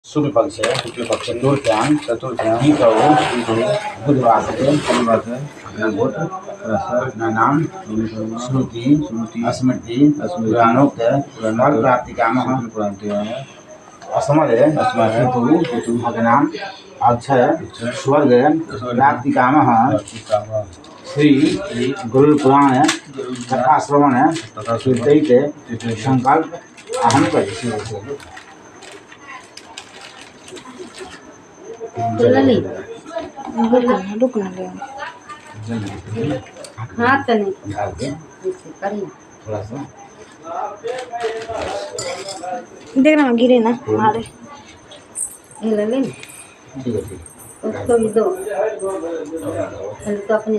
शुक्ल पक्ष चतुर्थ्याम बुधवार से अपना गोत्र अपना नाम श्रुति स्मृति पुराणोक्त फल प्राप्ति काम असमय हेतु नाम अक्षय स्वर्ग प्राप्ति काम श्री गुरु पुराण कथा श्रवण संकल्प अहम कर हाथ नहीं थोड़ा सा देखना गिरे ना मारे ले ले ठीक है उसको भी दो तो अपनी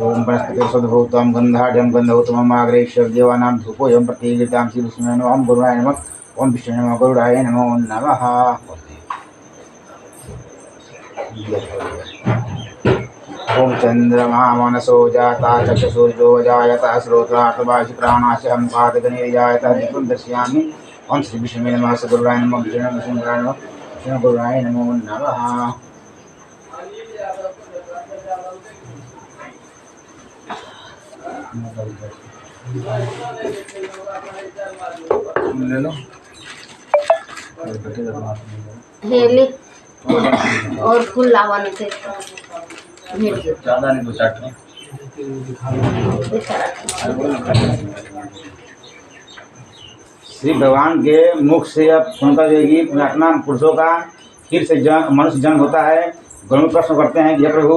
ओम बृहस्पति सद्भूतम गंधाढ्यम गंधौतमम आग्रेश्वर देवानां धूपोऽयं प्रतिगृह्यतां श्रीविष्णुवे नमः ओम गुरुवाय नमः ओम विष्णुवे नमः गरुडाय नमो नमः। ओम चंद्रमा मनसो जाता चक्षुसूर्यो जायता श्रोत्रार्थवाचि प्राणास्य मुखादगनिर्जायता दिक्ं दर्शयामि। ओम श्री विष्णुवे नमः सद्गुरुवाय नमः विष्णुवे गुरुवाय नमो नमः। ले लो हेली और फूल लावन से ज़्यादा नहीं दो चार श्री भगवान के मुख से अब सुनकर देगी पुण्यात्मा पुरुषों का फिर से मनुष्य जन्म होता है। गरुड़ प्रश्न करते हैं कि हे प्रभु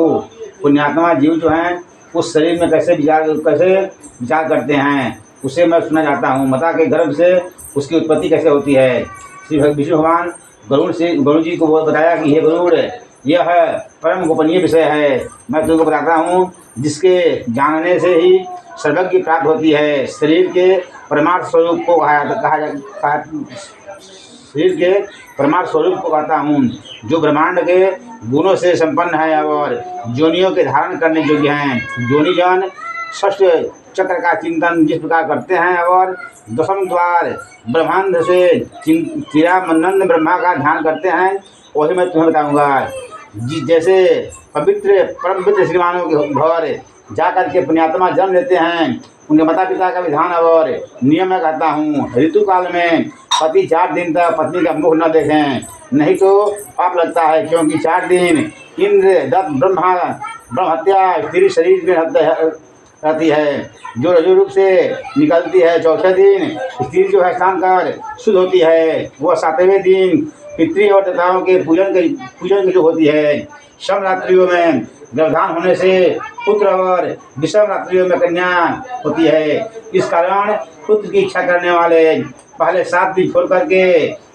पुण्यात्मा जीव जो हैं उस शरीर में कैसे विचार करते हैं, उसे मैं सुनना चाहता हूँ। माता के गर्भ से उसकी उत्पत्ति कैसे होती है। श्री विष्णु भगवान गरुड़ जी को बताया कि हे गरुड़ यह परम गोपनीय विषय है, मैं तुमको बताता हूँ जिसके जानने से ही सर्वज्ञ प्राप्त होती है। शरीर के परमार्थ स्वरूप को शरीर के परमार्थ स्वरूप को कहता हूँ जो ब्रह्मांड के गुणों से संपन्न है और जोनियों के धारण करने योग्य हैं। जोनिजन षष्ठ चक्र का चिंतन जिस प्रकार करते हैं और दशम द्वार ब्रह्मांड से चिरानंद ब्रह्मा का ध्यान करते हैं, वही मैं तुम्हें बताऊंगा। जैसे परम पवित्र श्रीमानों के घर जाकर के पुण्यात्मा जन्म लेते हैं, उनके माता पिता का विधान और नियम मैं कहता हूँ। ऋतु काल में पति 4 दिन तक पत्नी का मुख न देखें, नहीं तो पाप लगता है, क्योंकि 4 दिन इंद्र दत्त ब्रह्म हत्या स्त्री शरीर में रहती है जो रजो रूप से निकलती है। चौथे दिन स्त्री जो है स्नान कर शुद्ध होती है। वह 7वें दिन पितृ और देवताओं के पूजन की जो होती है। सम रात्रियों में गर्भाधान होने से पुत्र और विषम रात्रियों में कन्या होती है। इस कारण पुत्र की इच्छा करने वाले पहले 7 दिन छोड़ करके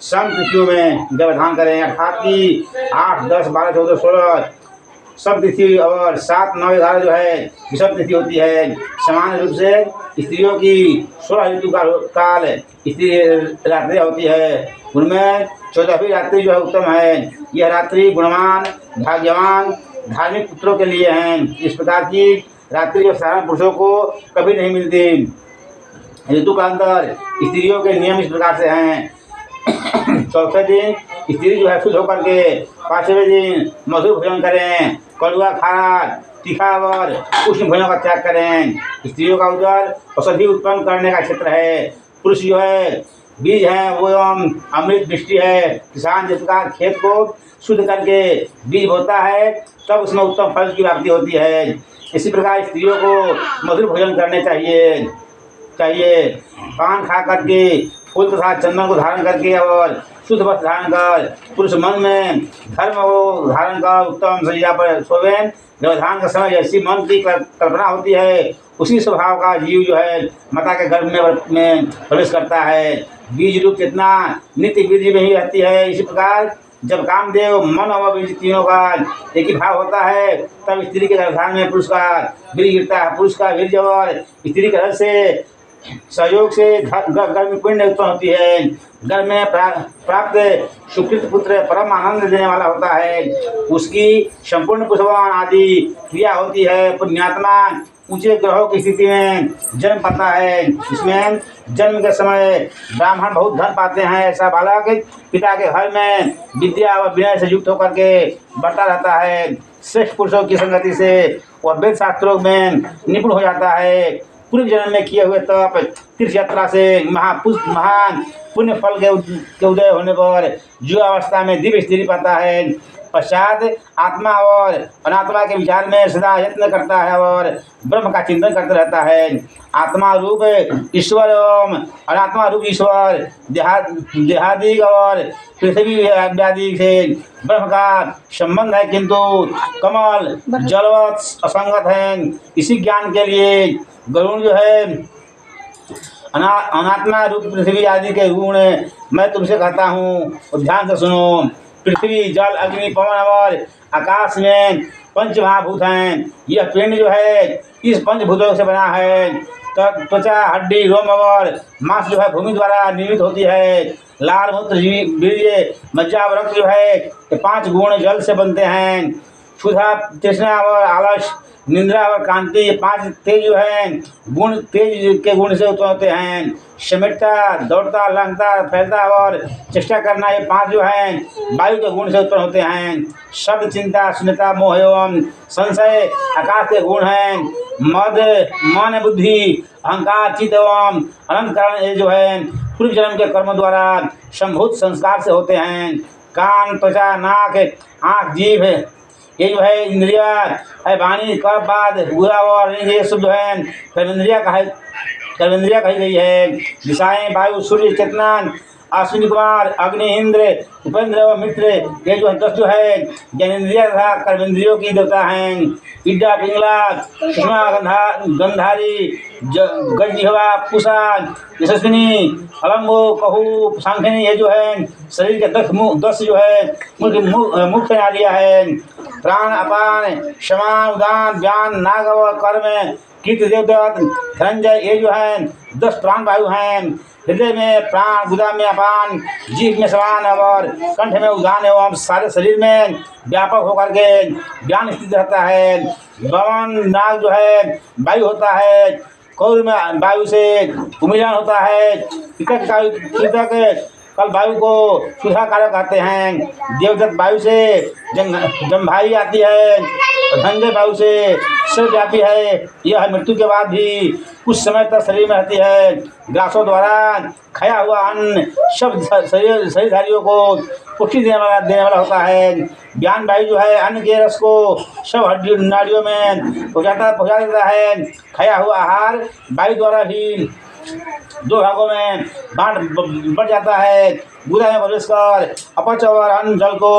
सम तिथियों में गर्भाधान करें, अर्थात कि 8, 10, 12, 14, 16 सब तिथि और 7, 9, 11 जो है विषम तिथि होती है। सामान्य रूप से स्त्रियों की 16 ऋतु का काल स्त्री रात्रि होती है, उनमें 14वीं रात्रि जो है उत्तम है। यह रात्रि गुणवान भाग्यवान धार्मिक पुत्रों के लिए हैं। इस प्रकार की रात्रि जो साधारण पुरुषों को कभी नहीं मिलती। ऋतु का अंतर स्त्रियों के नियम इस प्रकार से हैं। चौथे दिन स्त्री जो है शुद्ध होकर के 5वें दिन मधुर भोजन करें, कड़ुआ खारा तीखा और उष्ण भोजन का त्याग करें। स्त्रियों का उदर औषधि उत्पन्न करने का क्षेत्र है। पुरुष जो है बीज है, वो अमृत दृष्टि है। किसान जिस प्रकार खेत को शुद्ध करके बीज बोता है तब उसमें उत्तम फल की प्राप्ति होती है। इसी प्रकार स्त्रियों को मधुर भोजन करने चाहिए। पान खा करके फूल तथा चंदन को धारण करके और शुद्ध वस्त्र धारण कर पुरुष मन में धर्म को धारण कर उत्तम सज्जा पर सोवे। व्यवधान का समय जैसी मन की कल्पना होती है उसी स्वभाव का जीव जो है माता के गर्भ में प्रवेश करता है। बीज रूप चेतना नित्य बीज में ही रहती है। इसी प्रकार जब कामदेव मन और बीज तीनों का एक ही भाव होता है तब स्त्री के गर्भाधान में पुरुष का वीर्य गिरता है। पुरुष का वीर्य और स्त्री के रस से सहयोग से गर्भ में पुण्य उत्पन्न होती है। गर्भ में प्राप्त सुकृत पुत्र परम आनंद देने वाला होता है। उसकी संपूर्ण पुष्पवान आदि क्रिया होती है। पुण्यात्मा ऊंचे ग्रहों की स्थिति में जन्म पाता है। इसमें जन्म के समय ब्राह्मण बहुत धन पाते हैं। ऐसा बालक पिता के घर में विद्या और विनय से युक्त होकर के बढ़ता रहता है। श्रेष्ठ पुरुषों की संगति से वह वेद शास्त्रों में निपुण हो जाता है। पूर्व जन्म में किए हुए तप तीर्थ यात्रा से महान पुण्य फल के उदय होने पर युवावस्था में दिव्य स्थिति पाता है। पश्चात आत्मा और अनात्मा के विचार में सदा यत्न करता है और ब्रह्म का चिंतन करता रहता है। आत्मा रूप ईश्वर एवं अनात्मा रूप ईश्वर देहादि और पृथ्वी आदि से ब्रह्म का संबंध है, किंतु कमल जलवत असंगत है। इसी ज्ञान के लिए गरुण जो है अनात्मा रूप पृथ्वी आदि के गुण मैं तुमसे कहता हूँ, ध्यान से सुनो। पृथ्वी जल अग्नि पवन और आकाश में पंच महाभूत हैं। यह पिंड जो है इस पंचभूतों से बना है। त्वचा हड्डी रोम और मांस जो है भूमि द्वारा निर्मित होती है। लाल मूत्र वीर्य मज्जा और रक्त जो है ये 5 गुण जल से बनते हैं। क्षुधा तृष्णा और आलस निंद्रा और कांति ये 5 तेज जो है गुण तेज के गुण से उत्पन्न होते हैं। समेटता दौड़ता लंघता फैलता और चेष्टा करना ये 5 जो हैं वायु के गुण से उत्पन्न होते हैं। शब्द चिंता शून्यता मोह एवं संशय आकाश के गुण हैं। मद मन बुद्धि अहंकार चित्त एवं अनंत कारण ये जो है पूर्व जन्म के कर्म द्वारा संभूत संस्कार से होते हैं। कान त्वचा नाक आँख जीभ ये जो है इंद्रिया है। वाणी कर बाद बुरा और ये सब जो है कर्मेंद्रिया कही गई है। दिशाएं वायु सूर्य चेतना अश्विनी कुमार अग्नि इंद्र उपेंद्र और मित्र ये जो 10 जो है ज्ञानेन्द्रिय तथा कर्मेंद्रियों की देवता हैं। इड्डा पिंगला सुषमा गंधारी गजजिह्वा पूषा यशस्विनी अलम्बो कहू सांखिनी ये जो है शरीर के 10 जो है मुख्य नाड़ियाँ है। प्राण अपान समान उदान ज्ञान नाग और कर्म कीर्ति देवदत्त धनंजय ये जो है 10 प्राण वायु हैं। हृदय में प्राण गुदा में अपान जीभ में समान और कंठ में उदान एवं सारे शरीर में व्यापक होकर के ज्ञान स्थित रहता है। बवन नाग जो है वायु होता है। कौर में वायु से उमिलान होता है। कृतक कल वायु को सुधा कारक कहते हैं। देवदत्त वायु से जम्भाई आती है। धनंजय वायु से सर्वव्यापी है। यह मृत्यु के बाद भी कुछ समय तक शरीर में रहती है। ग्रासों द्वारा खाया हुआ अन्न सब शरीरधारियों को पुष्टि देने वाला होता है। ज्ञान वायु जो है अन्न के रस को सब हड्डी नाड़ियों में पहुँचा देता है। खाया हुआ आहार वायु द्वारा भी 2 भागों में बढ़ जाता है। गुदा में प्रवेश कर अपच और अन्न जल को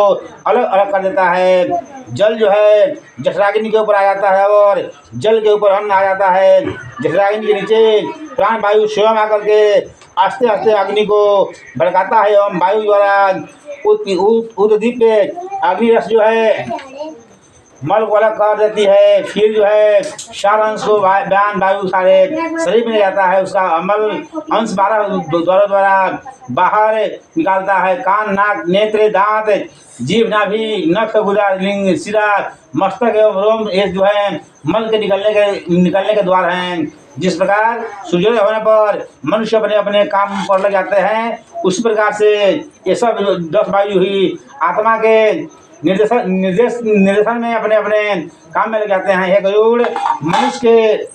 अलग अलग कर देता है। जल जो है जठराग्नि के ऊपर आ जाता है और जल के ऊपर अन्न आ जाता है। जठराग्नि के नीचे प्राण वायु स्वयं आकर के आस्ते आस्ते अग्नि को भड़काता है एवं वायु द्वारा उद्दीप पे अग्नि रस जो है मल को अलग कर देती है। फिर जो है सार अंश को बयान वायु सारे शरीर में जाता है। उसका अमल अंश 12 द्वारा बाहर निकालता है। कान नाक नेत्र दांत जीभ नाभि नख गुदा लिंग सिरा मस्तक एवं रोम ये जो है मल के निकलने के द्वार हैं। जिस प्रकार सूर्योदय होने पर मनुष्य अपने अपने काम पर लग जाते हैं, उस प्रकार से ये सब 10 वायु ही आत्मा के निर्देशन में अपने अपने काम में लग जाते हैं। यह गरुड़ मनुष्य के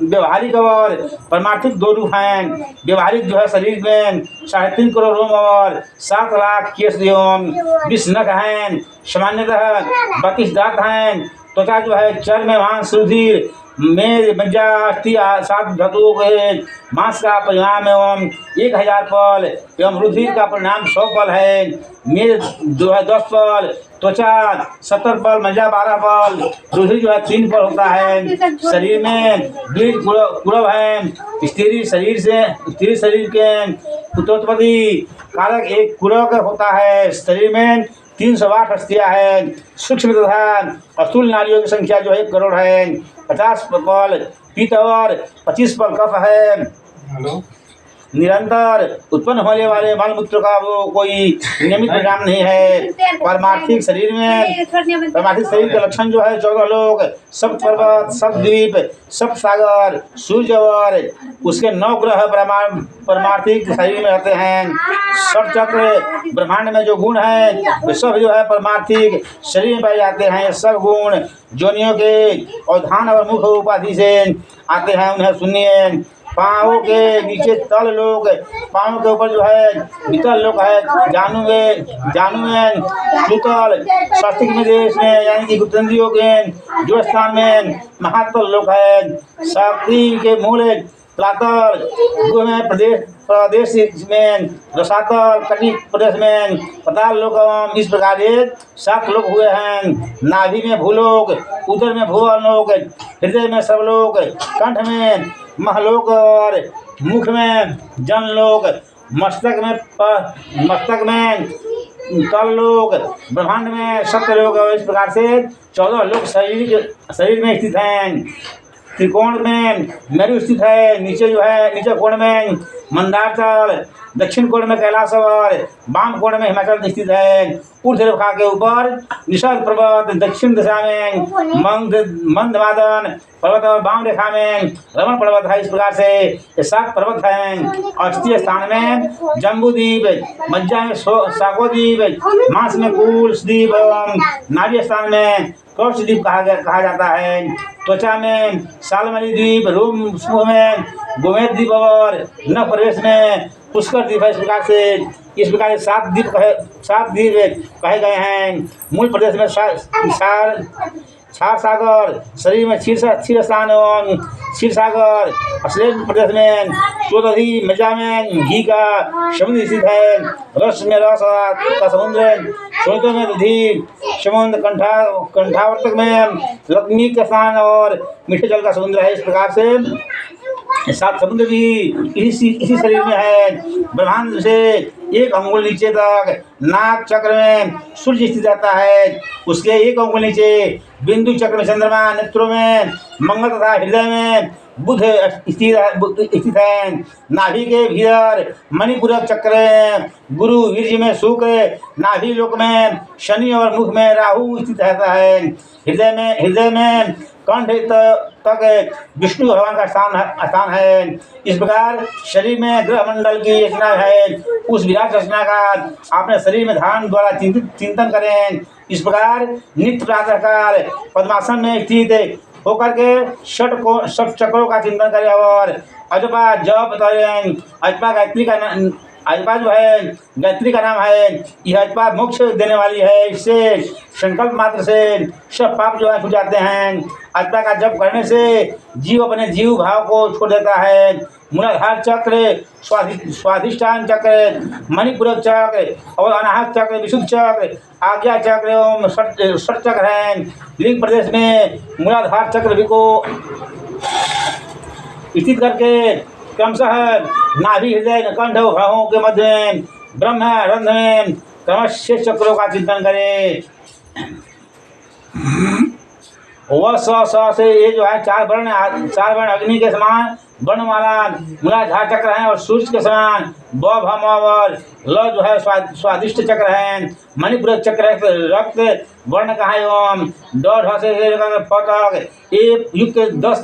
व्यवहारिक और परमार्थिक 2 रूप हैं। व्यवहारिक जो है शरीर में 3.5 करोड़ रोम और 7 लाख केश एवं 20 नख हैं। सामान्यतः 32 दांत हैं। त्वचा जो है चर्म मांस रुधिर मेद मज्जा अस्थि 7 धातुओं के मांस का परिणाम एवं 1000 पल एवं रुधिर का परिणाम 100 पल है। मेद जो है 10 पल त्वचा 70 पल मज्जा 12 पल रुधिर जो है 3 पल होता है। शरीर में बीज कुरव है। स्त्री शरीर के पुत्रोत्पत्ति कारक एक कुरव होता है। शरीर में 308 अस्थियाँ हैं। सूक्ष्म तथा स्थूल नाड़ियों की संख्या जो 1 करोड़ है। 50 पल पित्त और 25 पल कफ है। निरंतर उत्पन्न होने वाले मल मूत्र का वो कोई नियमित परिणाम नहीं है। पारमार्थिक शरीर के लक्षण जो है 14 लोक, सब पर्वत, सब द्वीप, सब सागर, सूर्य और उसके 9 ग्रह परमार्थिक शरीर में रहते हैं। सब चक्र ब्रह्मांड में जो गुण है वे सब जो है परमार्थिक शरीर में पाए जाते हैं। सब गुण जोनियों के अवधान और मुख उपाधि से आते हैं। उन्हें सुनिए। पाँवों के नीचे तल लोक, पाँवों के ऊपर जो है वितल लोक है। जानुए सुतल स्वास्तिक में देश में यानी कि गुप्तेंद्रियों के जो स्थान में महातल लोक है। शक्ति के मूल तलातल में प्रदेश में रसातल कटी प्रदेश में पताल लोक। इस प्रकार 7 लोक हुए हैं। नाभि में भूलोक, उदर में भूलोक, हृदय में सर्वलोक, कंठ में महलोक और मुख में जनलोक, मस्तक में तललोक, ब्रह्मांड में सप्तलोक। इस प्रकार से 14 लोक शरीर में स्थित हैं। त्रिकोण में मेरु स्थित है। नीचे जो है नीचे कोण में मंदारचल, दक्षिण कोण में कैलाश और वाम कोण में हिमाचल स्थित है। ऊर्ध रेखा के ऊपर निषाद पर्वत, दक्षिण दिशा में मंदवादन पर्वत और वाम रेखा में रमण पर्वत है। इस प्रकार से ये 7 पर्वत हैं। अस्थि स्थान में जम्बूद्वीप, मज्जा में साकोद्वीप, मांस में कुल्सद्वीप एवं नाभि स्थान में कौशद्वीप कहा जाता है। त्वचा में सालमणि द्वीप, रोम समूह में गोमेद द्वीप और नभ प्रदेश में पुष्कर द्वीप है। इस प्रकार से 7 द्वीप कहे गए हैं। मूल प्रदेश में क्षार सागर, शरीर में क्षीर स्थान एवं क्षीर सागर, अश्लेष प्रदेश में चोदधी, मज्जा में घी का समुद्र स्थित है। रस में रस का समुद्र, श्रोतों में दधि समुद्र, कंठावर्तक में लक्ष्मी का स्थान और मीठे जल का समुद्र है। इस प्रकार से 7 समुद्र भी इसी शरीर में है। ब्रह्मांड से 1 अंगुल नीचे तक नाक चक्र में सूर्य स्थित रहता है। उसके 1 अंगुल नीचे बिंदु चक्र में चंद्रमा, नेत्रों में मंगल तथा हृदय में बुध स्थित है। नाभि के भीतर मणिपूरक चक्र, गुरु वीर्य में शुक्र, नाभि लोक में शनि और मुख में राहु स्थित रहता है। हृदय में कंठ तक विष्णु भगवान का स्थान है। इस प्रकार शरीर में ग्रह मंडल की रचना है। उस विराट रचना का अपने शरीर में धारण द्वारा चिंतन करें। इस प्रकार नित्य प्रातः काल पद्मासन में स्थित होकर के षट चक्रों का चिंतन करें और अजपा जप करें। अजपा जो है गायत्री का नाम है। यह अजपा मोक्ष देने वाली है। इससे संकल्प मात्र से सब पाप जो है छूट जाते हैं। अजपा का जप करने से जीव अपने जीव भाव को छोड़ देता है। मूलाधार चक्र, स्वाधिष्ठान चक्र, मणिपूरक चक्र और अनाहत चक्र, विशुद्ध चक्र, आज्ञा चक्र एवं षट चक्र हैं। लिंग प्रदेश में मूलाधार चक्र को स्थित करके क्रमशः नाभि, हृदय, कंठ और भ्राओं के मध्य में ब्रह्म रंध्र में क्रमशः चक्रों का चिंतन करें। वह से ये जो है 4 वर्ण अग्नि के समान वर्णमाला मूलाधार चक्र हैं और सूर्य के समान ब भम और ल जो है स्वादिष्ट चक्र हैं। मणिपूरक चक्र रक्त वर्ण का है एवं ड से पतक एक युक्त 10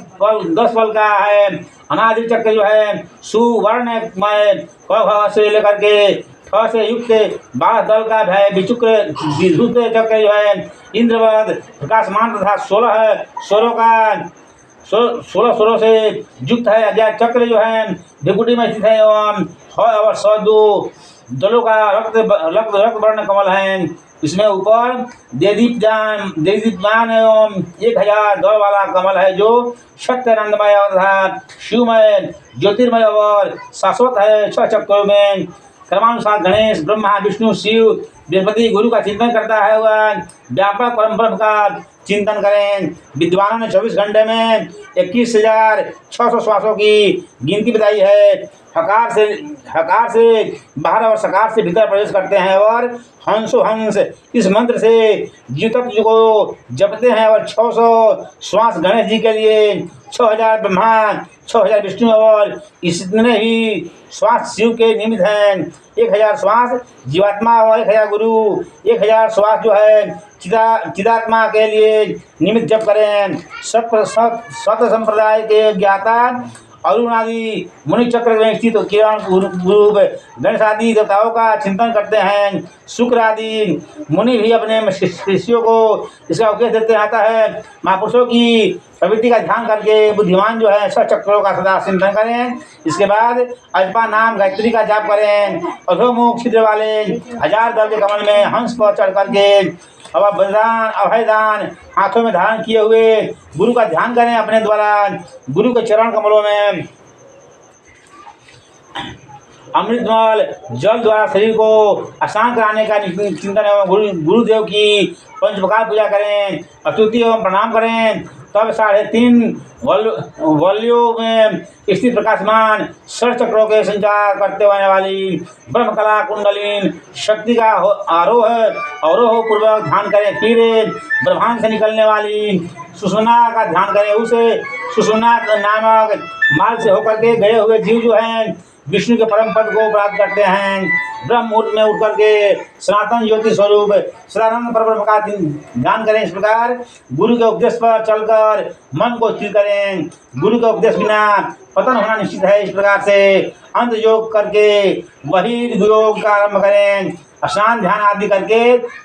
फल का है। अनादि चक्र जो है सुवर्ण में क से लेकर के ठ से युक्त 12 दल का है। विचुक्र विद्युत चक्र जो है इंद्रवत प्रकाशमान तथा 16 से युक्त है। अज्ञात चक्र जो है विभूति में स्थित है एवं 6 और 102 दलों का रक्त वर्ण कमल है। इसमें ऊपर देदीप्यमान एवं 1000 दल वाला कमल है जो सत्यानंदमय अर्थात शिवमय ज्योतिर्मय और शाश्वत है। 6 चक्रों में क्रमानुसार गणेश, ब्रह्मा, विष्णु, शिव, बृहस्पति, गुरु का चिंतन करता है। वह व्यापक परम ब्रह्म का चिंतन करें। विद्वानों ने 24 घंटे में 21,600 श्वासों की गिनती बताई है। हकार से बाहर और सकार से भीतर प्रवेश करते हैं और हंसो हंस इस मंत्र से जीव तत्व को जपते हैं और 600 श्वास गणेश जी के लिए, 6000 ब्रह्मा, 6000 विष्णु और इतने ही श्वास शिव के निमित्त हैं। 1000 श्वास जीवात्मा और 1000 गुरु, 1000 श्वास जो है चिदात्मा के लिए निमित्त जप करें। सत संप्रदाय के ज्ञाता अरुण आदि मुनि चक्र में स्थित किरण गुरु गणेश आदि देवताओं का चिंतन करते हैं। शुक्र आदि मुनि भी अपने शिष्यों को इसका उपदेश देते आता है। महापुरुषों की प्रवृत्ति का ध्यान करके बुद्धिमान जो है सब चक्रों का सदा चिंतन करें। इसके बाद अजपा नाम गायत्री का जाप करें। अधोमुख छिद्र वाले 1000 दल के कमल में हंस पर चढ़ करके अब बलिदान अभयदान हाथों में धारण किए हुए गुरु का ध्यान करें। अपने द्वारा गुरु के चरण कमलों में अमृतमल जल द्वारा शरीर को आसान कराने का चिंतन एवं गुरुदेव की 5 प्रकार पूजा करें। स्तुति एवं प्रणाम करें। तब 3.5 वल्यों में स्थित प्रकाशमान 6 चक्रों के संचार करते होने वाली ब्रह्म कला कुंडलीन शक्ति का अवरोह पूर्वक ध्यान करें। फिर ब्रह्मांड से निकलने वाली सुषुम्ना का ध्यान करें। उसे सुषुम्ना नामक मार्ग से होकर के गए हुए जीव जो हैं विष्णु के परम पद को प्राप्त करते हैं। ब्रह्म मुहूर्त में उठ करके सनातन ज्योति स्वरूप सदानंद परब्रह्म का ध्यान करें। इस प्रकार गुरु के उपदेश पर चलकर मन को स्थिर करें। गुरु के उपदेश बिना पतन होना निश्चित है। इस प्रकार से अंत योग करके वही योग का आरंभ करें। स्नान ध्यान आदि करके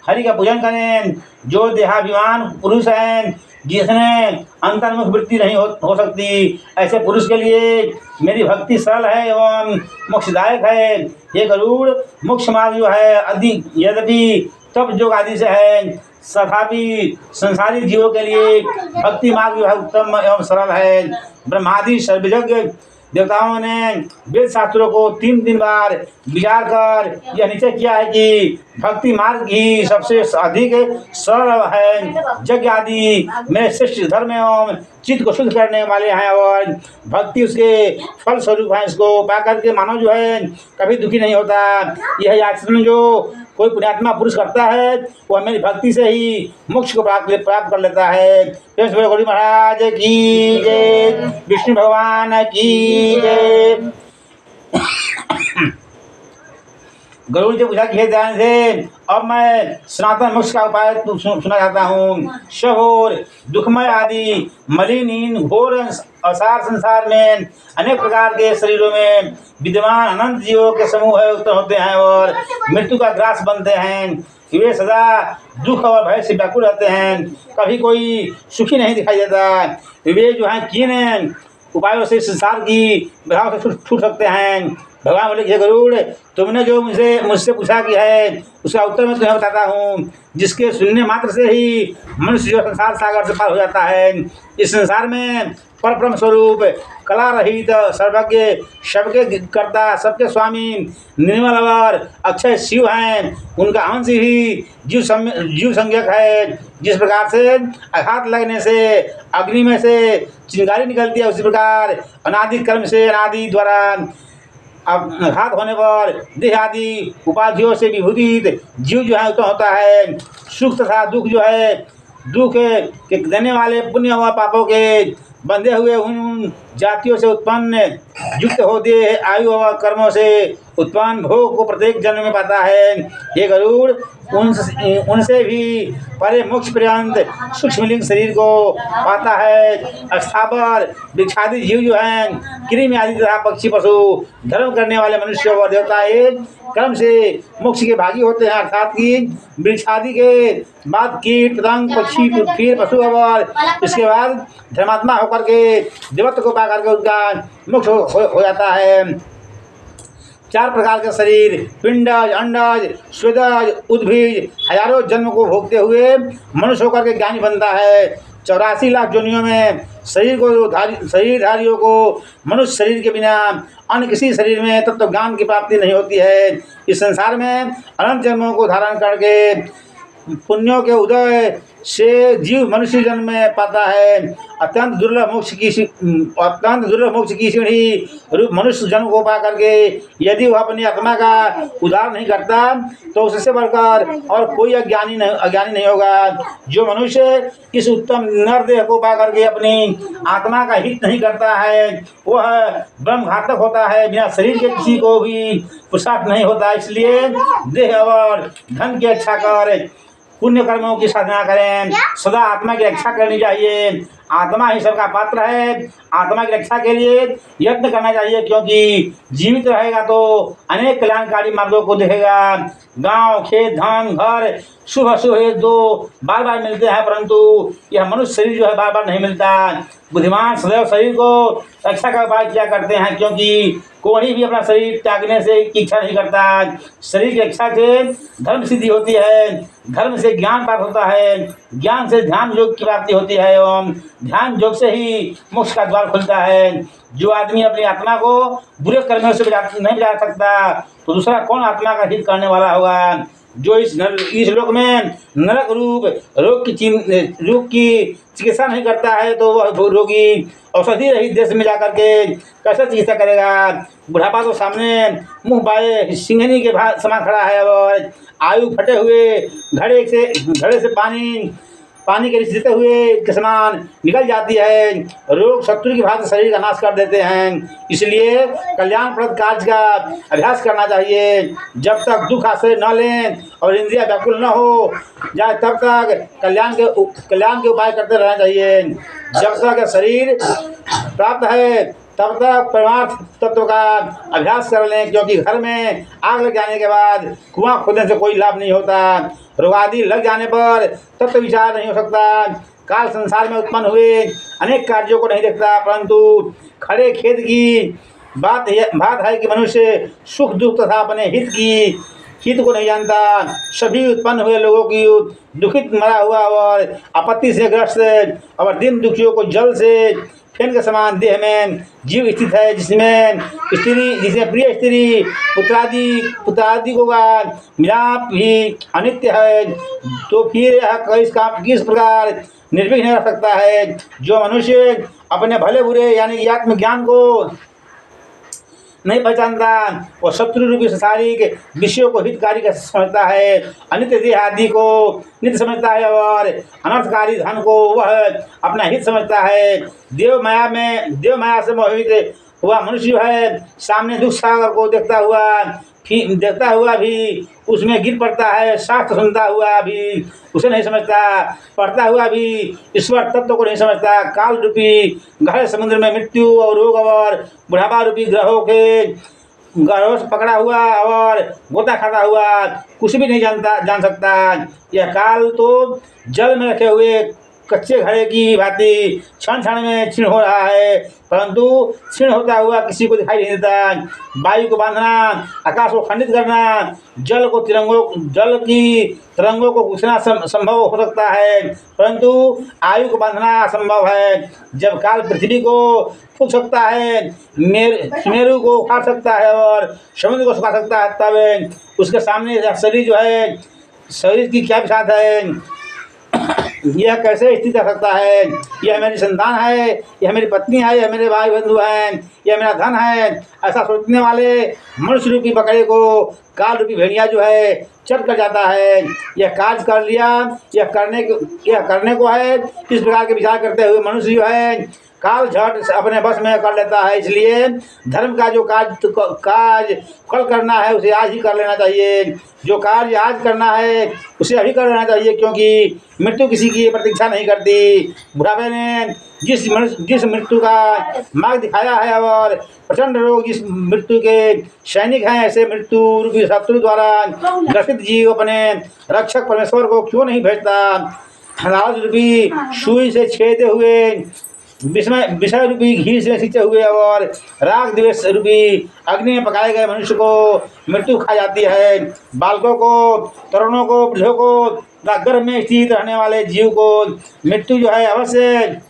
हरि का पूजन करें। जो देहाभिमान पुरुष हैं जिसने अंतर्मुख वृत्ति नहीं हो सकती, ऐसे पुरुष के लिए मेरी भक्ति सरल है एवं मोक्षदायक है। ये गरुड़ मोक्ष मार्ग जो है अधिक यद्यपि तप योग आदि से है, तथापि संसारी जीवों के लिए भक्ति मार्ग जो है उत्तम एवं सरल है। ब्रह्मादि सर्वज्ञ देवताओं ने वेद शास्त्रों को 3 बार विचार कर यह निश्चय किया है कि भक्ति मार्ग ही सबसे अधिक सरल है। यज्ञ आदि मेरे श्रेष्ठ धर्म एवं चित्त को शुद्ध करने वाले हैं और भक्ति उसके फल स्वरूप है। इसको पाकर के मानव जो है कभी दुखी नहीं होता। यह आचरण जो कोई पुण्यात्मा पुरुष करता है वह मेरी भक्ति से ही मोक्ष को प्राप्त कर लेता है। गुरु महाराज की जय, विष्णु भगवान की जय। गरुड़ से पूछा कि हे ध्यान से अब मैं सनातन मोक्ष का उपाय सुना चाहता हूँ। शोर दुखमय आदि मलिन घोर असार संसार में अनेक प्रकार के शरीरों में विद्यमान अनंत जीवों के समूह उत्पन्न होते हैं और मृत्यु का ग्रास बनते हैं। वे सदा दुख और भय से व्याकुल रहते हैं। कभी कोई सुखी नहीं दिखाई देता। वे जो हैं किन उपायों से संसार की बधाव से छूट सकते हैं। भगवान बोले हे गरुड़, तुमने जो मुझसे पूछा कि है उसका उत्तर मैं तुम्हें बताता हूँ। जिसके सुनने मात्र से ही मनुष्य जो संसार सागर से पार हो जाता है। इस संसार में परब्रह्म स्वरूप कला रहित सर्वज्ञ सबके कर्ता सबके स्वामी निर्मल और अक्षय शिव हैं। उनका अंश ही जीव संज्ञक है। जिस प्रकार से आघात लगने से अग्नि में से चिंगारी निकलती है, उसी प्रकार अनादि कर्म से अनादि द्वारा अब घात होने पर देह आदि उपाधियों से विभूतित जीव जो है उत्पन्न होता है। सुख तथा दुख जो है दुख के देने वाले पुण्य व पापों के बंधे हुए उन जातियों से उत्पन्न युक्त होते आयु व कर्मों से उत्पन्न भोग को प्रत्येक जन्म में पाता है। ये गरुड़ उनसे भी परे मोक्ष पर्यंत सूक्ष्मलिंग शरीर को पाता है। स्थावर वृक्षादि जीव जो हैं कृमि आदि तथा पक्षी पशु धर्म करने वाले मनुष्य और देवता एक कर्म से मोक्ष के भागी होते हैं। अर्थात कि वृक्षादि के बाद कीट पतंग पक्षी फिर पशु और इसके बाद धर्मात्मा होकर के देवत्व को पा करके उनका मोक्ष हो जाता है। 4 प्रकार के शरीर पिंडज अंडज स्वेदज उद्भिज हजारों जन्म को भोगते हुए मनुष्य होकर के ज्ञानी बनता है। 84 लाख योनियों में शरीरधारियों को मनुष्य शरीर के बिना अन्य किसी शरीर में तत्व ज्ञान की प्राप्ति नहीं होती है। इस संसार में अनंत जन्मों को धारण करके पुण्यों के उदय से जीव मनुष्य जन्म में पाता है। अत्यंत दुर्लभ मोक्ष की सीढ़ी रूप मनुष्य जन्म को पा करके यदि वह अपनी आत्मा का उद्धार नहीं करता तो उससे बढ़कर और कोई अज्ञानी नहीं होगा। जो मनुष्य इस उत्तम नरदेह को पा करके अपनी आत्मा का हित नहीं करता है वह ब्रह्म घातक होता है, बिना शरीर के किसी को भी पुरुषार्थ नहीं होता। इसलिए देह और धन की रक्षा कर पुण्य कर्मों की साधना करें, सदा आत्मा की रक्षा करनी चाहिए। आत्मा ही सबका पात्र है। आत्मा की रक्षा के लिए यत्न करना चाहिए, क्योंकि जीवित रहेगा तो अनेक कल्याणकारी मार्गों को देखेगा। गांव, खेत, धन, घर, शुभ अशुभ ये दो बार बार मिलते हैं, परंतु यह मनुष्य शरीर जो है बार बार नहीं मिलता। बुद्धिमान सदैव शरीर को रक्षा का उपाय किया करते हैं, क्योंकि कोई भी अपना शरीर त्यागने से की इच्छा नहीं करता। शरीर की रक्षा से धर्म सिद्धि होती है, धर्म से ज्ञान प्राप्त होता है, ज्ञान से ध्यान योग की प्राप्ति होती है एवं ध्यान योग से ही मोक्ष का द्वार खुलता है। जो आदमी अपनी आत्मा को बुरे कर्मों से नहीं बचा सकता तो दूसरा कौन आत्मा का हित करने वाला होगा। जो इस लोक में नरक रूप रोग की चिकित्सा नहीं करता है तो वह रोगी औषधि रहित देश में जाकर के कैसे चिकित्सा करेगा। बुढ़ापा तो सामने मुंह बाए सिंघनी के समान खड़ा है और आयु फटे हुए घड़े से पानी के रिश्ते हुए के समान निकल जाती है। रोग शत्रु की भांति शरीर का नाश कर देते हैं। इसलिए कल्याणप्रद कार्य का अभ्यास करना चाहिए। जब तक दुख आश्रय न लें और इंद्रिया व्याकुल न हो जाए तब तक कल्याण के उपाय करते रहना चाहिए। जब तक शरीर प्राप्त है तब तक परमार्थ तत्व का अभ्यास कर लें, क्योंकि घर में आग लग जाने के बाद कुआं खोदने से कोई लाभ नहीं होता। रोगादि लग जाने पर तत्व विचार नहीं हो सकता। काल संसार में उत्पन्न हुए अनेक कार्यों को नहीं देखता, परंतु खड़े खेत की बात है कि मनुष्य सुख दुख तथा अपने हित को नहीं जानता। सभी उत्पन्न हुए लोगों की दुखित मरा हुआ और आपत्ति से ग्रस्त और दिन दुखियों को जल से फेन के समान देह में जीव स्थित है, जिसमें प्रिय स्त्री पुत्रादि को का मिलाप भी अनित्य है। तो फिर यह किस प्रकार निर्विघ्न रह सकता है। जो मनुष्य अपने भले बुरे यानी आत्मज्ञान को नहीं पहचानता वो शत्रु रूपी संसारिक विषयों को हितकारी समझता है, अनित्य देह आदि को नित्य समझता है और अनर्थकारी धन को वह अपना हित समझता है। देव माया से मोहित हुआ मनुष्य जो है सामने दुख सागर को देखता हुआ भी उसमें गिर पड़ता है। शास्त्र सुनता हुआ भी उसे नहीं समझता, पढ़ता हुआ भी ईश्वर तत्व को नहीं समझता। काल रूपी गहरे समुद्र में मृत्यु और रोग और बुढ़ापा रूपी ग्रहों से पकड़ा हुआ और गोता खाता हुआ कुछ भी नहीं जान सकता। यह काल तो जल में रखे हुए कच्चे घड़े की भांति क्षण क्षण में क्षीण हो रहा है, परंतु क्षीण होता हुआ किसी को दिखाई नहीं देता। वायु को बांधना, आकाश को खंडित करना, जल की तरंगों को घुसना संभव हो सकता है, परंतु आयु को बांधना असंभव है। जब काल पृथ्वी को फूंक सकता है, मेरु को उखाड़ सकता है और समुद्र को सुखा सकता है, तब उसके सामने शरीर जो है, शरीर की क्या विसात है, यह कैसे स्थित रह सकता है। यह मेरी संतान है, यह मेरी पत्नी है, यह मेरे भाई बंधु हैं, यह मेरा धन है। ऐसा सोचने वाले मनुष्य रूपी बकरे को काल रूपी भेड़िया जो है चट कर जाता है। यह कार्य कर लिया, यह करने को है, इस प्रकार के विचार करते हुए मनुष्य जो है काल झट अपने बस में कर लेता है। इसलिए धर्म का जो काज कल करना है उसे आज ही कर लेना चाहिए। जो कार्य आज करना है उसे अभी कर लेना चाहिए, क्योंकि मृत्यु किसी की प्रतीक्षा नहीं करती। बुढ़ापे ने जिस मृत्यु का मार्ग दिखाया है और प्रचंड रोग जिस मृत्यु के सैनिक हैं, ऐसे मृत्यु रूपी शत्रु द्वारा ग्रसित जीव अपने रक्षक परमेश्वर को क्यों नहीं भेजता। लालच रूपी सुई से छेदे हुए, विषय रूपी घी से सिंचे हुए और राग द्वेष रूपी अग्नि में पकाए गए मनुष्य को मृत्यु खा जाती है। बालकों को, तरुणों को, वृद्धों को, गर्भ में स्थित रहने वाले जीव को मृत्यु जो है अवश्य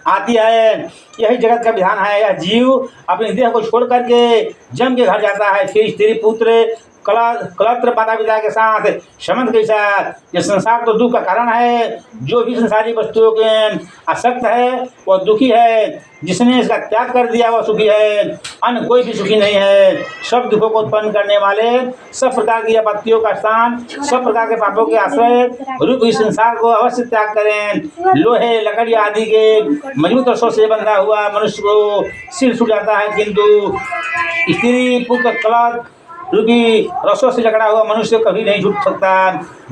आती है। यही जगत का विधान है। यह जीव अपने देह को छोड़ करके जम के घर जाता है, फिर स्त्री पुत्र कलत्र माता पिता के साथ संबंध कैसा। ये संसार तो दुख का कारण है। जो भी संसारी वस्तुओं के आसक्त है वह दुखी है, जिसने इसका त्याग कर दिया वह सुखी है। अन्य कोई भी सुखी नहीं है। सब दुखों को उत्पन्न करने वाले, सब प्रकार की आपत्तियों का स्थान, सब प्रकार के पापों के आश्रय रूप इस संसार को अवश्य त्याग करें। लोहे लकड़ी आदि के मजबूत रसों से बंधा हुआ मनुष्य को सिर छूट जाता है, किंतु स्त्री पुत्र कलह रूपी रसों से जकड़ा हुआ मनुष्य कभी नहीं छूट सकता।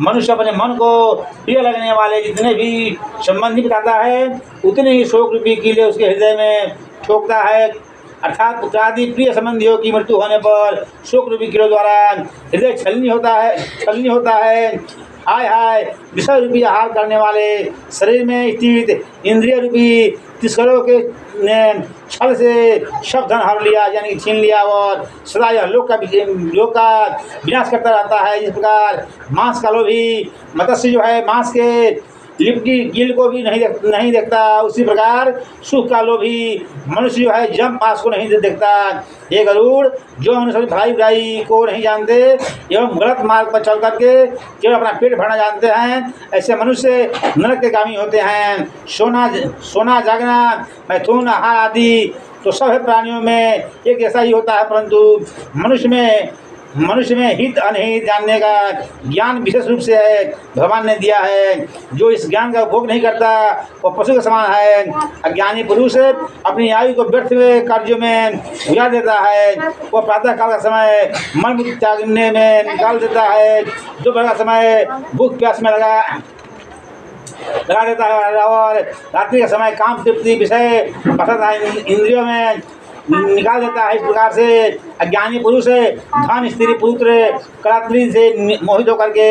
मनुष्य अपने मन को प्रिय लगने वाले जितने भी संबंधी बताता है उतने ही शोक रूपी कीले उसके हृदय में ठोकता है। अर्थात पुत्रादि प्रिय संबंधियों की मृत्यु होने पर शोक रूपी कीड़ों द्वारा हृदय छलनी होता है। हाय हाय, विषय रूपी आहार करने वाले शरीर में स्थित इंद्रिय रूपी तिस्करों के छल से सब धन हर लिया, यानी कि छीन लिया, और सदा यह लोक का विनाश करता रहता है। इस प्रकार मांस का लोभी मत्स्य जो है मांस के लिपटी गिल को भी नहीं देखता, उसी प्रकार सुख का लोभी मनुष्य जो है जम पास को नहीं देखता। ये गरुड़ जो मनुष्य भलाई बुराई को नहीं जानते एवं गलत मार्ग पर चल करके केवल अपना पेट भरना जानते हैं, ऐसे मनुष्य नरक के गामी होते हैं। सोना जागना मैथुन आहार आदि तो सब है प्राणियों में एक जैसा ही होता है, परंतु मनुष्य में हित अनहित जानने का ज्ञान विशेष रूप से है भगवान ने दिया है। जो इस ज्ञान का उपभोग नहीं करता वह पशु के समान है। अज्ञानी पुरुष अपनी आयु को व्यर्थ कार्यों में गुजार देता है। वह प्रातः काल का समय मन मुक्ति त्यागने में निकाल देता है। दोपहर का समय भूख प्यास में लगा देता है, और रात्रि का समय काम तृप्ति विषय पसंद इंद्रियों में निकाल देता है। इस प्रकार से अज्ञानी पुरुष धन स्त्री पुत्र कलात्री से मोहित होकर के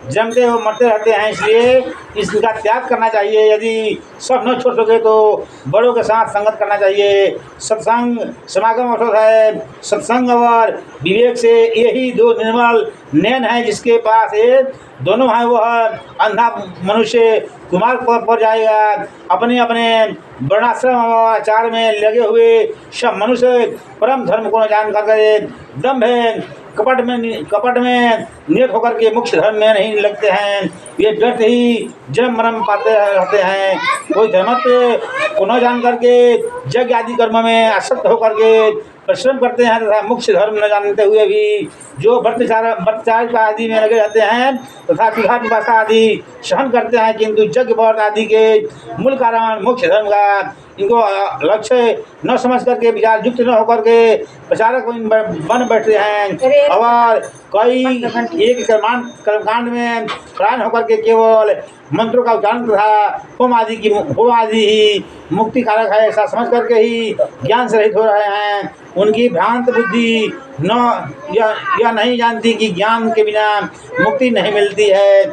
जमते हुए मरते रहते हैं, इसलिए इसका त्याग करना चाहिए। यदि सब न छोड़ सके तो बड़ों के साथ संगत करना चाहिए। सत्संग समागम औषध है। सत्संग और विवेक से यही दो निर्मल नयन है। जिसके पास ये दोनों हैं वह अंधा मनुष्य कुमार पर जाएगा। अपने अपने वर्णाश्रम और आचार में लगे हुए सब मनुष्य परम धर्म को न जान करके दम्भ कपट में नियत होकर के मुख्य धर्म में नहीं लगते हैं। ये व्यर्थ ही जन्म मरण पाते रहते हैं। कोई धर्मत्व को न जान करके यज्ञ आदि कर्म में आसक्त होकर के परिश्रम करते हैं तथा मुख्य धर्म न जानते हुए भी जो ब्रह्मचार्य आदि में लगे रहते हैं तथा पिघा पिपासा आदि सहन करते हैं, किंतु यज्ञ व्रत आदि के मूल कारण मुख्य धर्म का इनको लक्ष्य न समझ करके विचार युक्त न होकर के प्रचारक बन बैठते हैं। और कई एक कर्मकांड में प्राण होकर के केवल मंत्रों का उच्चारण तथा होम आदि ही मुक्ति कारक है ऐसा समझ करके ही ज्ञान से रहित हो रहे हैं। उनकी भ्रांत बुद्धि यह नहीं जानती कि ज्ञान के बिना मुक्ति नहीं मिलती है।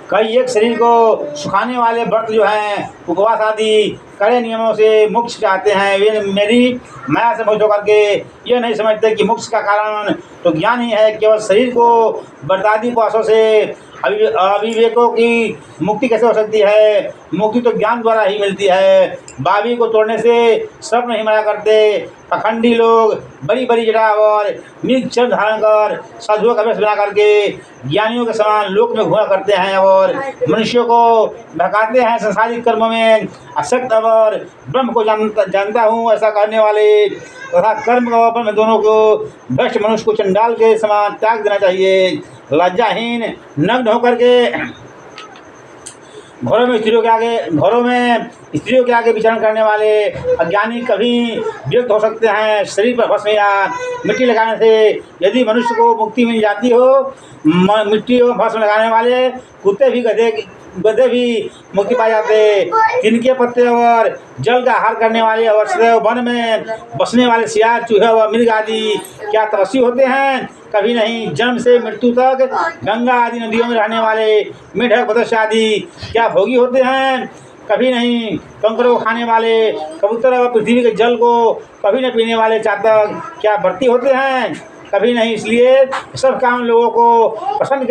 कई एक शरीर को सुखाने वाले व्रत जो हैं उपवास आदि कड़े नियमों से मोक्ष चाहते हैं। वे मेरी माया से मोहित होकर के ये नहीं समझते कि मोक्ष का कारण तो ज्ञान ही है। केवल शरीर को व्रतादि उपवासों से अविवेकों की मुक्ति कैसे हो सकती है? मुक्ति तो ज्ञान द्वारा ही मिलती है। बावी को तोड़ने से सब नहीं मना करते। पखंडी लोग बड़ी बड़ी जटा और मृग चर्म धारण कर साधुओं का वेश बना करके ज्ञानियों के समान लोक में घुमा करते हैं और मनुष्यों को भटकाते हैं संसारिक कर्मों में आसक्त। और ब्रह्म को जानता हूँ ऐसा कहने वाले तथा कर्म और ब्रह्म दोनों को भ्रष्ट मनुष्य को चंडाल के समान त्याग देना चाहिए। लज्जाहीन नग्न होकर के घरों में स्त्रियों के आगे विचरण करने वाले अज्ञानी कभी विरक्त हो सकते हैं। शरीर पर भस्म या मिट्टी लगाने से यदि मनुष्य को मुक्ति मिल जाती हो, मिट्टी और भस्म लगाने वाले कुत्ते भी गधे भी मुक्ति पा जाते। तिनके पत्ते और जल का आहार करने वाले और सदैव वन में बसने वाले सियार चूहे और मृग आदि क्या तपस्वी होते हैं? कभी नहीं। जन्म से मृत्यु तक गंगा आदि नदियों में रहने वाले मेढक मत्स्य आदि क्या भोगी होते हैं? कभी नहीं। कंकरों को खाने वाले कबूतर और पृथ्वी के जल को कभी न पीने वाले चातक क्या व्रती होते हैं? कभी नहीं। इसलिए सब काम लोगों को पसंद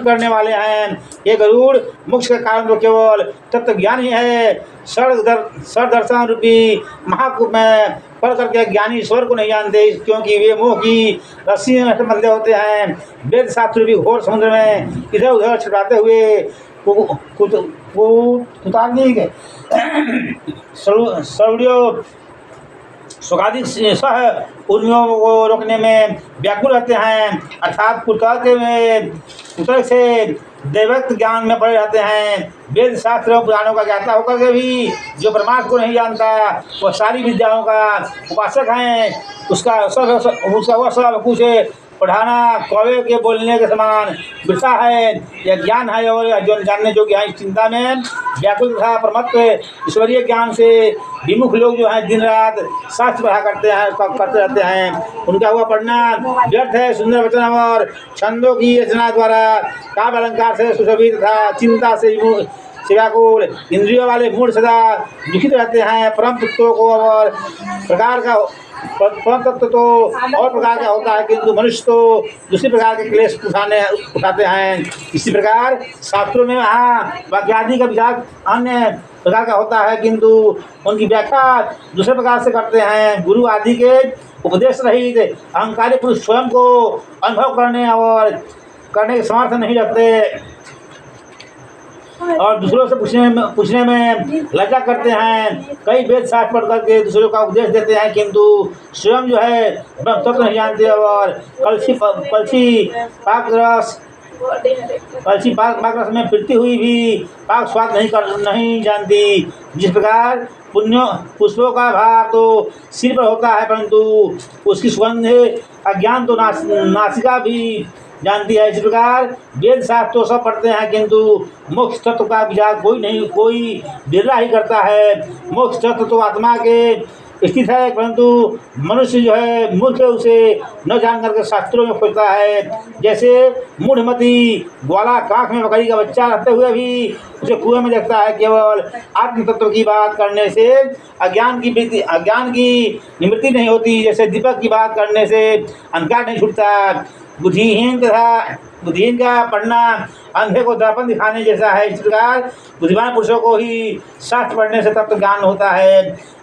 करने वाले हैं। ये गरुड़ मोक्ष का कारण तो केवल तत्व ज्ञान ही है। दर्शन रूपी महाकुंभ में पढ़ करके ज्ञानी ईश्वर को नहीं जानते, क्योंकि वे मोह की रस्सी में बंधे होते हैं। वेद शास्त्र रूपी घोर समुद्र में इधर उधर छिपाते हुए सुखादिक सह उर्मियों को रोकने में व्याकुल रहते हैं, अर्थात पुस्तक से दैवक्त ज्ञान में पड़े रहते हैं। वेद शास्त्र और पुराणों का ज्ञाता होकर के भी जो परमात्मा को नहीं जानता, वह सारी विद्याओं का उपासक हैं। उसका वह सब कुछ पढ़ाना कौवे के बोलने के समान वृथा है। यह ज्ञान है और जो जानने जो ज्ञान चिंता में व्याकुल तथा परमत्व ईश्वरीय ज्ञान से विमुख लोग जो हैं दिन रात शास्त्र पढ़ा करते रहते हैं। उनका हुआ पढ़ना व्यर्थ है। सुंदर वचन और छंदों की रचना द्वारा काव्य अलंकार से सुशोभित तथा चिंता से व्याकुल इंद्रियों वाले मूड सदा दुखित रहते हैं। परम तत्वों को और प्रकार का परम तत्व तो और प्रकार का होता है, किंतु मनुष्य तो दूसरे प्रकार के क्लेश उठाते हैं। इसी प्रकार शास्त्रों में वाक्यादि का विचार अन्य प्रकार का होता है, किंतु उनकी व्याख्या दूसरे प्रकार से करते हैं। गुरु आदि के उपदेश रहित अहंकारी पुरुष स्वयं को अनुभव करने के समर्थ नहीं रखते और दूसरों से पूछने में लज्जा करते हैं। कई वेद शास्त्र पढ़ करके दूसरों का उपदेश देते हैं, किंतु स्वयं जो है ब्रह्म तत्व नहीं जानते और कलसी पाक रस में फिरती हुई भी पाक स्वाद नहीं जानती। जिस प्रकार पुष्पों का भार तो सिर पर होता है, परंतु उसकी सुगंध अज्ञान तो नासिका भी जानती है। इस प्रकार वेद शास्त्र तो सब पढ़ते हैं, किंतु मोक्ष तत्व का विचार कोई बिरला ही करता है। मोक्ष तत्व तो आत्मा के स्थित है, परंतु मनुष्य जो है मूर्ख उसे न जान करके शास्त्रों में खोजता है। जैसे मूढ़मती ग्वाला काख में बकरी का बच्चा रहते हुए भी उसे कुएं में देखता है। केवल आत्म तत्व की बात करने से अज्ञान की निवृत्ति नहीं होती। जैसे दीपक की बात करने से अंधकार नहीं छूटता। बुद्धिहीन का पढ़ना अंधे को दर्पण दिखाने जैसा है। इस प्रकार बुद्धिमान पुरुषों को ही शास्त्र पढ़ने से तत्व ज्ञान होता है।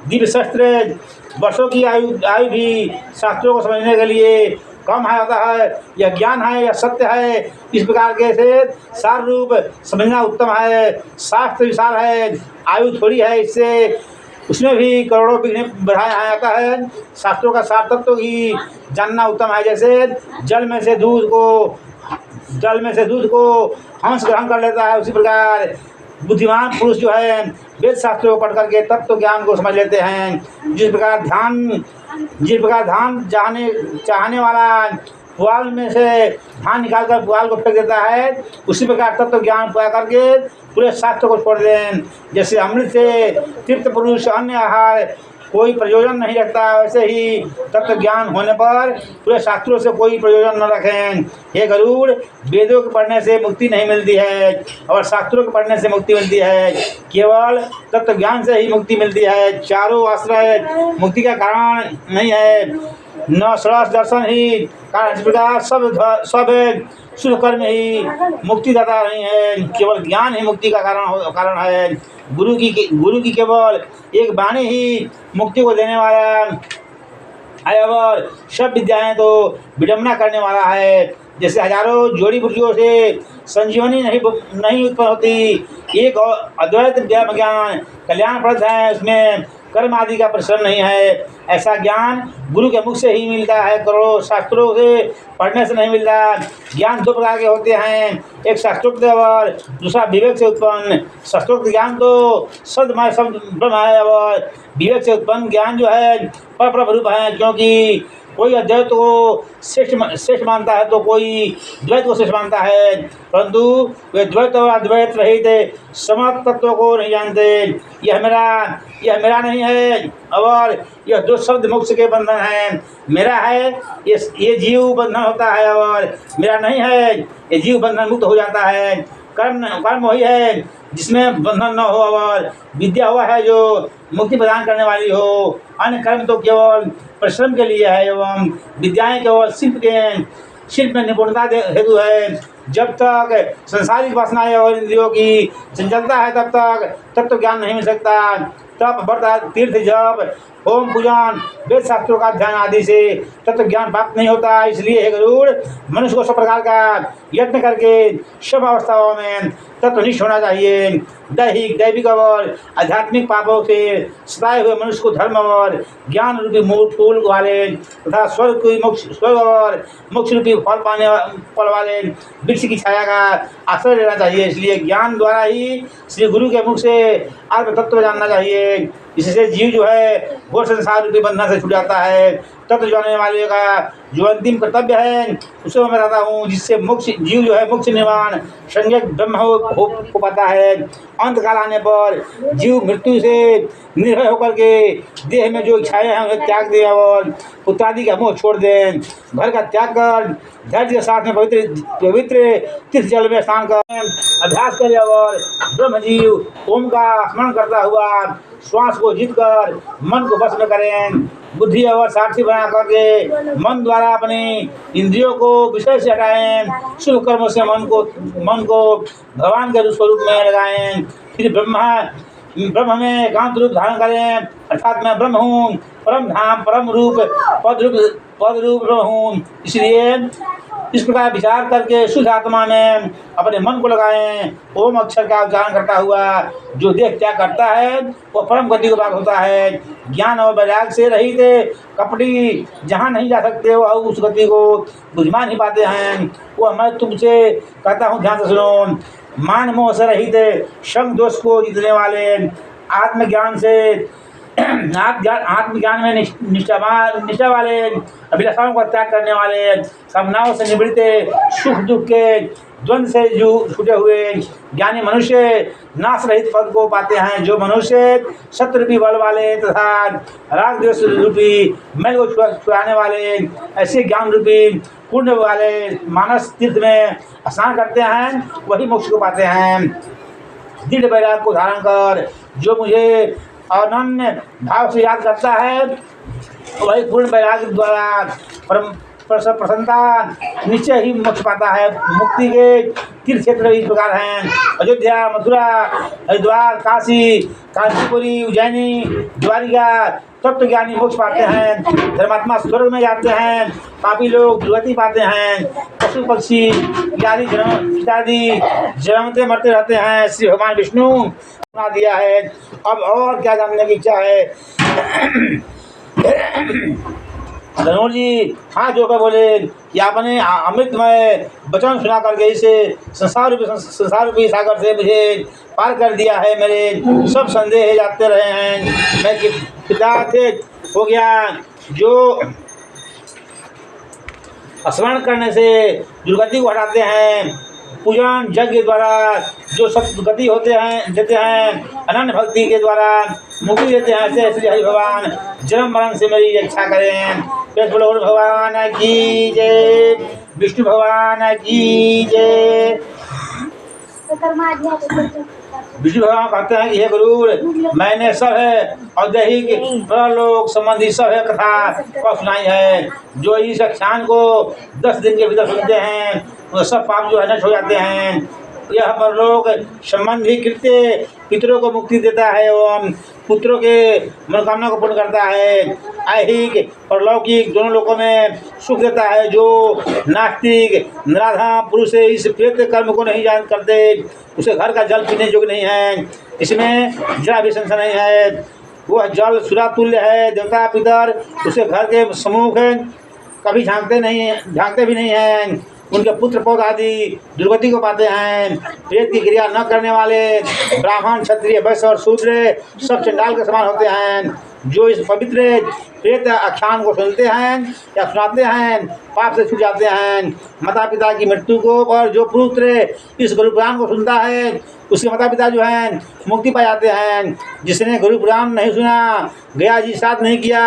दिव्य शस्त्र वर्षों की आयु भी शास्त्रों को समझने के लिए कम होता है। यह ज्ञान है या सत्य है, इस प्रकार के से सार रूप समझना उत्तम है। शास्त्र विशाल है, आयु थोड़ी है, इससे उसमें भी करोड़ों विघ्न बढ़ाया जाता है। शास्त्रों का सार तत्व ही जानना उत्तम है। जैसे जल में से दूध को हंस ग्रहण कर लेता है, उसी प्रकार बुद्धिमान पुरुष जो है वेद शास्त्रों को पढ़ करके तत्व ज्ञान को समझ लेते हैं। जिस प्रकार धान चाहने वाला पुआल में से धान निकालकर पुआल को फेंक देता है, उसी प्रकार तत्व ज्ञान पा करके पूरे शास्त्र को छोड़ दें। जैसे अमृत से तृप्त पुरुष अन्य आहार कोई प्रयोजन नहीं रखता, वैसे ही तत्व ज्ञान होने पर पूरे शास्त्रों से कोई प्रयोजन न रखें। हे गरुड़, वेदों के पढ़ने से मुक्ति नहीं मिलती है और शास्त्रों के पढ़ने से मुक्ति मिलती है। केवल तत्व ज्ञान से ही मुक्ति मिलती है। चारों आश्रय मुक्ति का कारण नहीं है, न षोडश दर्शन ही कारण। इस प्रकार सब शुभ कर्म ही मुक्तिदाता नहीं है, केवल ज्ञान ही मुक्ति का कारण है। गुरु की केवल एक वाणी ही मुक्ति को देने वाला है और सब विद्याएं तो विडम्बना करने वाला है। जैसे हजारों जोड़ी बूटियों से संजीवनी नहीं उत्पन्न होती, एक अद्वैत ज्ञान कल्याणप्रद है, उसमें कर्म आदि का परिश्रम नहीं है। ऐसा ज्ञान गुरु के मुख से ही मिलता है, करोड़ों शास्त्रों से पढ़ने से नहीं मिलता। ज्ञान दो प्रकार के होते हैं, एक शास्त्रोक्त और दूसरा विवेक से उत्पन्न। शास्त्रोक्त ज्ञान तो शब्द ब्रह्म है और विवेक से उत्पन्न ज्ञान जो है पर रूप है। क्योंकि कोई अद्वैत को श्रेष्ठ मानता है तो कोई द्वैत को श्रेष्ठ मानता है, परंतु वे द्वैत और अद्वैत रहित समस्त तत्वों को नहीं जानते। यह मेरा नहीं है और यह दो शब्द मोक्ष के बंधन है। मेरा है ये जीव बंधन होता है और मेरा नहीं है ये जीव बंधन मुक्त हो जाता है। कर्म वही है जिसमें बंधन न हो और विद्या हुआ है जो मुक्ति प्रदान करने वाली हो। अन्य कर्म तो केवल परिश्रम के लिए है एवं विद्याएं केवल शिल्प में निपुणता हेतु है। जब तक संसारिक वासनाएं और इंद्रियों की चंचलता है तब तक तत्व ज्ञान नहीं मिल सकता। तप व्रत तीर्थ जप होम पूजन वेद शास्त्रों का अध्ययन आदि से तत्व ज्ञान प्राप्त नहीं होता। इसलिए हे गरुड़, मनुष्य को सब प्रकार का यत्न करके सब अवस्थाओं में तत्वनिष्ठ होना चाहिए। दैविक और आध्यात्मिक पापों से सताए हुए मनुष्य को धर्म और ज्ञान रूपी मूल फूल वाले तथा स्वर्ग और मोक्ष रूपी फल वाले वृक्ष की छाया का आश्रय लेना चाहिए। इसलिए ज्ञान द्वारा ही श्री गुरु के मुख से आत्म तत्व जानना चाहिए। इससे जीव जो है घोर संसार रूपी बंधन से छूट जाता है। तत्व जानने वाले का जो अंतिम कर्तव्य है उसे मैं बताता हूँ, जिससे जीव जो है मोक्ष निर्वाण संज्ञक ब्रह्म हो पाता है। अंत काल आने पर जीव मृत्यु से निर्भय होकर के देह में जो इच्छाएं हैं उन्हें त्याग दे और पुत्रादि का मोह छोड़ दें। घर का त्याग कर धैर्य के साथ में पवित्र तीर्थ जल में स्नान कर अभ्यास करें और ब्रह्म जीव ओम का स्मरण करता हुआ श्वास को जीत कर मन को वश में करें। बुद्धि और साक्षी बना करके मन द्वारा अपने इंद्रियों को विषय से हटाएं। शुभ कर्मों से मन को भगवान के स्वरूप में लगाएं। फिर ब्रह्म में एकांत रूप धारण करें, अर्थात मैं ब्रह्म हूँ, परम धाम परम रूप पद रूप ब्रह्म हूँ। इसलिए इस प्रकार विचार करके शुद्ध आत्मा में अपने मन को लगाएं। ओम अक्षर का उच्चारण करता हुआ जो देह त्याग करता है वो परम गति को प्राप्त होता है। ज्ञान और वैराग्य से रहित कपटी जहाँ नहीं जा सकते वो उस गति को बुझमा नहीं पाते हैं। वो मैं तुमसे कहता हूँ, ध्यान से सुनो। मान मोह से रहित शम दोष को जीतने वाले आत्मज्ञान में निष्ठा वाले अभिलाषाओं का त्याग करने वाले कामनाओं से निवृत्त सुख दुख के द्वंद्व से छूटे हुए ज्ञानी मनुष्य नाश रहित पद को पाते हैं। जो मनुष्य सत्य रूपी बल वाले तथा राग द्वेष रूपी मैल को छुड़ाने वाले ऐसे ज्ञान रूपी पुण्य वाले मानस तीर्थ में स्नान करते हैं वही मोक्ष को पाते हैं। दृढ़ वैराग्य को धारण कर जो मुझे अनन्य भाव से याद करता है वही पूर्ण वैराग्य द्वारा प्रसन्नता निश्चय ही मोक्ष पाता है। मुक्ति के तीर्थ क्षेत्र इस प्रकार हैं: अयोध्या, मथुरा, हरिद्वार, काशी, कांचीपुरी, उज्जैनी, द्वारिका। तत्वज्ञानी मोक्ष पाते हैं, धर्मात्मा स्वर्ग में जाते हैं, पापी लोग दुर्गति पाते हैं, पशु पक्षी इत्यादि जन्मते मरते रहते हैं। श्री भगवान विष्णु बना दिया है। अब और क्या जानने की इच्छा है? धनुर जी हाथ जोकर बोले कि आपने अमृतमय वचन सुना करके इसे संसार रूपी सागर से मुझे पार कर दिया है। मेरे सब संदेह जाते रहे हैं। मैं कृतार्थ हो गया। जो स्मरण करने से दुर्गति को हटाते हैं, पूजन यज्ञ द्वारा जो सब गति देते हैं, अनन्य भक्ति के द्वारा मुक्ति देते हैं, ऐसे श्री हरि भगवान जन्म मरण से मेरी रक्षा करें। भगवान की जय, विष्णु भगवान की जय। विष्णु भगवान कहते हैं कि हे गुरु, मैंने सब है औदैहिक परलोक संबंधी सब है कथा को सुनाई है। जो इस आख्यान को 10 दिन के भीतर सुनते हैं वो सब पाप जो है नष्ट हो जाते हैं। यह परलोक संबंधी कृत्य पितरों को मुक्ति देता है एवं पुत्रों के मनोकामना को पूर्ण करता है। ऐहिक परलौकिक दोनों लोकों में सुख देता है। जो नास्तिक नराधम पुरुष इस प्रेत कर्म को नहीं जान करते उसे घर का जल पीने योग्य नहीं है। इसमें जरा भी संशय नहीं है। वह जल सुरातुल्य है। देवता पितर उसे घर के सम्मुख कभी झांकते भी नहीं हैं। उनके पुत्र पौध आदि दुर्गति को पाते हैं। प्रेत की क्रिया न करने वाले ब्राह्मण, क्षत्रिय, वैश्य और शूद्र सब चंडाल के समान होते हैं। जो इस पवित्र प्रेत आख्यान को सुनते हैं या सुनाते हैं, पाप से छूट जाते हैं। माता पिता की मृत्यु को और जो पुत्र इस गुरु पुराण को सुनता है उसके माता पिता जो हैं मुक्ति पा जाते हैं। जिसने गुरु पुराण नहीं सुना, गया जी श्राद्ध नहीं किया,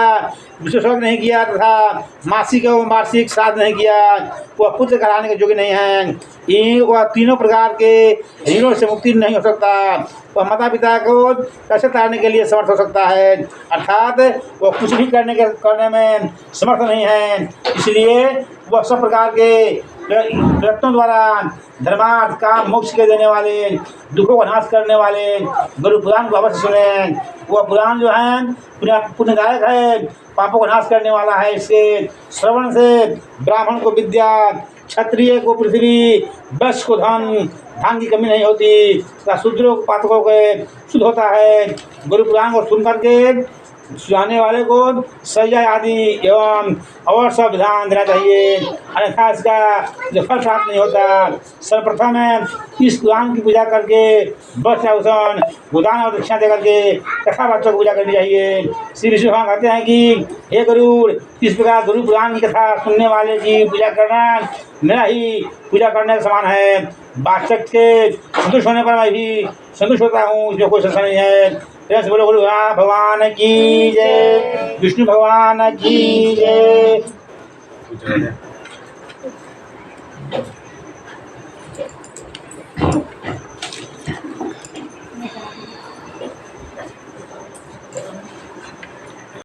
विश्व नहीं किया तथा मासिक एवं वार्षिक श्राद्ध नहीं किया, वह पुत्र कराने के योग्य नहीं है। ये वह तीनों प्रकार के ऋणों से मुक्ति नहीं हो सकता। वह माता पिता को कैसे तारने के लिए समर्थ हो सकता है, अर्थात वह कुछ भी करने में समर्थ नहीं है। इसलिए वह सब प्रकार के प्रयत्नों द्वारा धर्मार्थ काम मोक्ष के देने वाले, दुखों का नाश करने वाले गुरु पुराण को अवश्य सुने। वह पुराण जो है पुण्यदायक है, पापों को नाश करने वाला है। इसके श्रवण से ब्राह्मण को विद्या, क्षत्रिय को पृथ्वी, वैश्य को धन, धान की कमी नहीं होती तथा शूद्रों को पातकों के शुद्ध होता है। गुरु पुराण को सुन करके सुनाने वाले को सजा आदि एवं अवश्य विधान देना चाहिए, अन्यथा इसका जो फल प्राप्त नहीं होता। सर्वप्रथम इस पुराण की पूजा करके वस्त्रभूषण भूदान और दक्षिणा दे करके कथा वाचक पूजा करनी चाहिए। श्री विष्णु भगवान कहते हैं कि हे गरुड़, इस प्रकार गुरु पुराण की कथा सुनने वाले की पूजा करना मेरा ही पूजा करने के समान है। वाचक के संतुष्ट होने पर मैं भी संतुष्ट होता हूँ, जो कोई संशय नहीं है। बोलो गुरु भगवान की जय, विष्णु भगवान की जय।